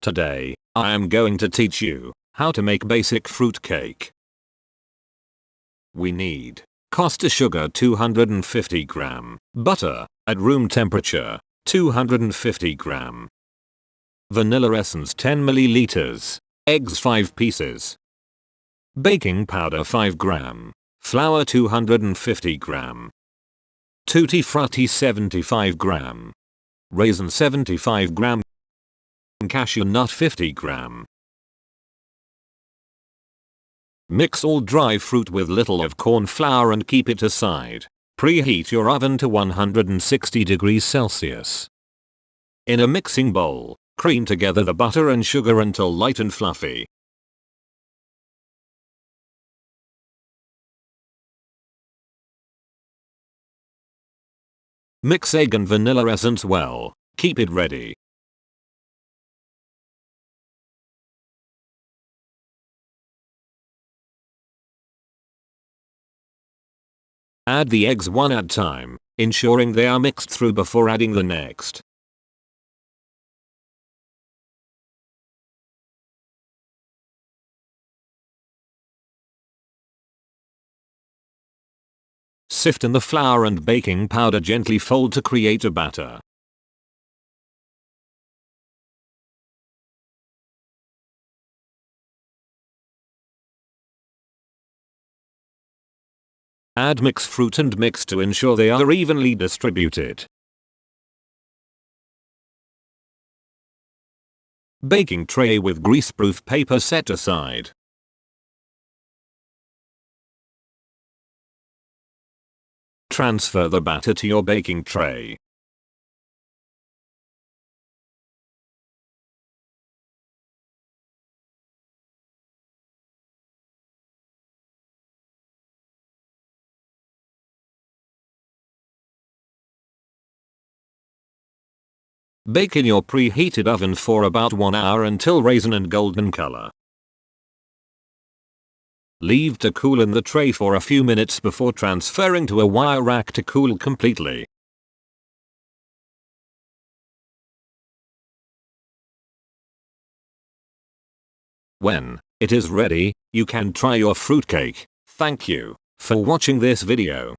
Today, I am going to teach you how to make basic fruit cake. We need caster sugar 250 gram, butter at room temperature 250 gram, vanilla essence 10 milliliters, eggs 5 pieces, baking powder 5 gram, flour 250 gram, tutti frutti 75 gram, raisin 75 gram, cashew nut 50 gram. Mix all dry fruit with little of corn flour and keep it aside. Preheat your oven to 160 degrees Celsius. In a mixing bowl, cream together the butter and sugar until light and fluffy. Mix egg and vanilla essence well. Keep it ready. Add the eggs one at a time, ensuring they are mixed through before adding the next. Sift in the flour and baking powder, gently fold to create a batter. Add mixed fruit and mix to ensure they are evenly distributed. Baking tray with greaseproof paper set aside. Transfer the batter to your baking tray. Bake in your preheated oven for about 1 hour until raisin and golden color. Leave to cool in the tray for a few minutes before transferring to a wire rack to cool completely. When it is ready, you can try your fruitcake. Thank you for watching this video.